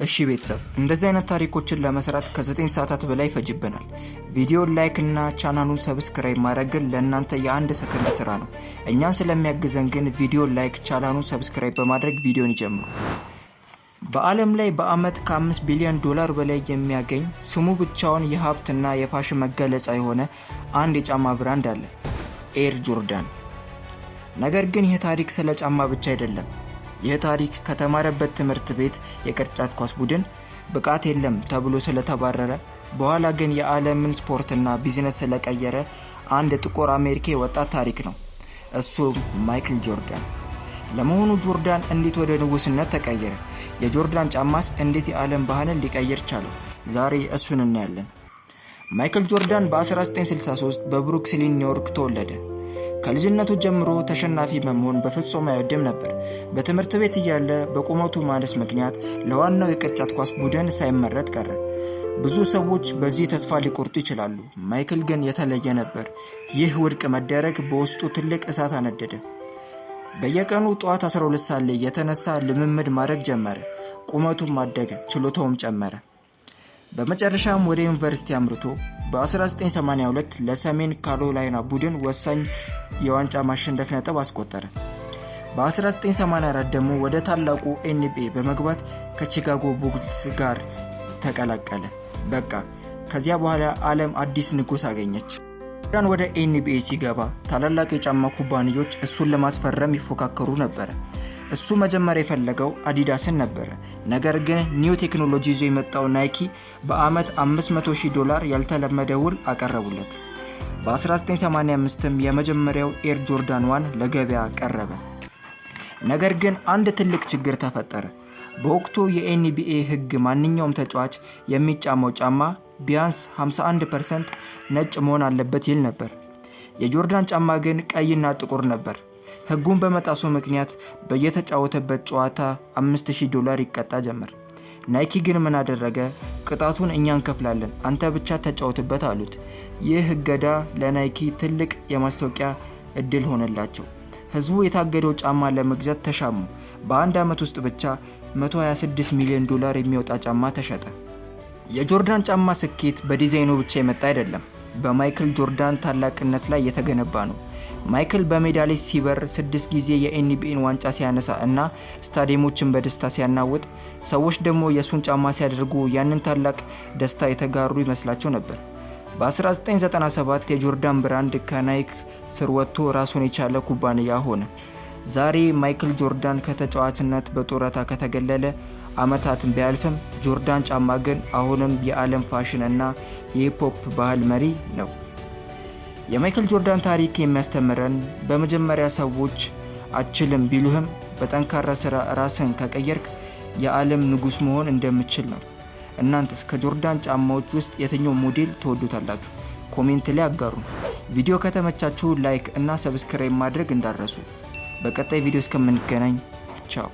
እሺ ቤተሰብ እንደዚህ አይነት ታሪኮችን ለመስራት ከ9 ሰዓታት በላይ ይፈጅብናል። ቪዲዮ ላይክ እና ቻናሉን ሰብስክራይብ ማድረግ ለእናንተ የ1 ሰከንድ ስራ ነው። እኛን ስለሚያግዘን ግን ቪዲዮ ላይክ ቻናሉን ሰብስክራይብ በማድረግ ቪዲዮን ይጀምሩ። በዓለም ላይ በአመት ከ5 ቢሊዮን ዶላር በላይ የሚያገኝ ስሙ ብቻውን የሀብትና የፋሽን መገለጫ የሆነ አንድ የጫማ ብራንድ አለ፣ ኤር ጆርዳን። ነገር ግን ይህ ታሪክ ስለ ጫማ ብቻ አይደለም። ይህ ታሪክ ከተማረበት ትምህርት ቤት የቅርጫት ኳስ ቡድን ብቃት የለም ተብሎ ስለተባረረ በኋላ ግን የዓለምን ስፖርትና ቢዝነስ ስለቀየረ አንድ ጥቁር አሜሪካዊ ወጣት ታሪክ ነው። እሱም ማይክል ጆርዳን። ለመሆኑ ጆርዳን እንዴት ወደ ንጉስነት ተቀየረ? የጆርዳን ጫማስ እንዴት የዓለም ባህልን ሊቀይር ቻለ? ዛሬ እሱን እናያለን። ማይክል ጆርዳን በ1963 በብሩክሊን ኒውዮርክ ተወለደ። ከልጅነቱ ጀምሮ ተሸናፊ መሆን በፍጹም አይወድም ነበር። በትምህርት ቤት እያለ በቁመቱ ማነስ ምክንያት ለዋናው የቅርጫት ኳስ ቡድን ሳይመረጥ ቀረ። ብዙ ሰዎች በዚህ ተስፋ ሊቆርጡ ይችላሉ። ማይክል ግን የተለየ ነበር። ይህ ውድቅ መደረግ በውስጡ ትልቅ እሳት አነደደ። በየቀኑ ጠዋት 12 ሰዓት ላይ የተነሳ ልምምድ ማድረግ ጀመረ። ቁመቱም አደገ፣ ችሎታውም ጨመረ። በመጨረሻም ወደ ዩኒቨርሲቲ አምርቶ በ1982 ለሰሜን ካሮላይና ቡድን ወሳኝ የዋንጫ ማሸነፍ ነጥብ አስቆጠረ። በ1984 ደግሞ ወደ ታላቁ NBA በመግባት ከቺካጎ ቡልስ ጋር ተቀላቀለ። በቃ ከዚያ በኋላ ዓለም አዲስ ንጉስ አገኘች። ጆርዳን ወደ NBA ሲገባ ታላላቅ የጫማ ኩባንያዎች እሱን ለማስፈረም ይፎካከሩ ነበር። እሱ መጀመሪያ የፈለገው አዲዳስን ነበር። ነገር ግን ኒው ቴክኖሎጂ ይዞ የመጣው ናይኪ በአመት $500,000 ያልተለመደ ውል አቀረቡለት። በ1985ም የመጀመሪያው ኤር ጆርዳን 1 ለገበያ ቀረበ። ነገር ግን አንድ ትልቅ ችግር ተፈጠረ። በወቅቱ የኤንቢኤ ህግ ማንኛውም ተጫዋች የሚጫማው ጫማ ቢያንስ 51% ነጭ መሆን አለበት ይል ነበር። የጆርዳን ጫማ ግን ቀይና ጥቁር ነበር። ህጉን በመጣሱ ምክንያት በየተጫወተበት ጨዋታ $5,000 ይቀጣ ጀመር። ናይኪ ግን ምን አደረገ? ቅጣቱን እኛ እንከፍላለን፣ አንተ ብቻ ተጫወትበት አሉት። ይህ እገዳ ለናይኪ ትልቅ የማስታወቂያ እድል ሆነላቸው። ህዝቡ የታገደው ጫማ ለመግዛት ተሻሙ። በአንድ አመት ውስጥ ብቻ $126 ሚሊዮን የሚወጣ ጫማ ተሸጠ። የጆርዳን ጫማ ስኬት በዲዛይኑ ብቻ የመጣ አይደለም፣ በማይክል ጆርዳን ታላቅነት ላይ የተገነባ ነው። ማይክል በሜዳ ላይ ሲበር 6 ጊዜ የኤንቢኤን ዋንጫ ሲያነሳ እና ስታዲየሞችን በደስታ ሲያናውጥ፣ ሰዎች ደግሞ የሱን ጫማ ሲያደርጉ ያንን ታላቅ ደስታ የተጋሩ ይመስላቸው ነበር። በ1997 የጆርዳን ብራንድ ከናይክ ስር ወጥቶ ራሱን የቻለ ኩባንያ ሆነ። ዛሬ ማይክል ጆርዳን ከተጫዋችነት በጡረታ ከተገለለ አመታትን ቢያልፍም ጆርዳን ጫማ ግን አሁንም የዓለም ፋሽን እና የሂፕሆፕ ባህል መሪ ነው። የማይክል ጆርዳን ታሪክ የሚያስተምረን በመጀመሪያ ሰዎች አችልም ቢሉህም በጠንካራ ስራ ራስን ከቀየርክ የዓለም ንጉስ መሆን እንደምትችል ነው። እናንተስ ከጆርዳን ጫማዎች ውስጥ የትኛው ሞዴል ትወዱታላችሁ? ኮሜንት ላይ አጋሩ። ቪዲዮ ከተመቻችሁ ላይክ እና ሰብስክራይብ ማድረግ እንዳትረሱ። በቀጣይ ቪዲዮ እስከምንገናኝ ቻው።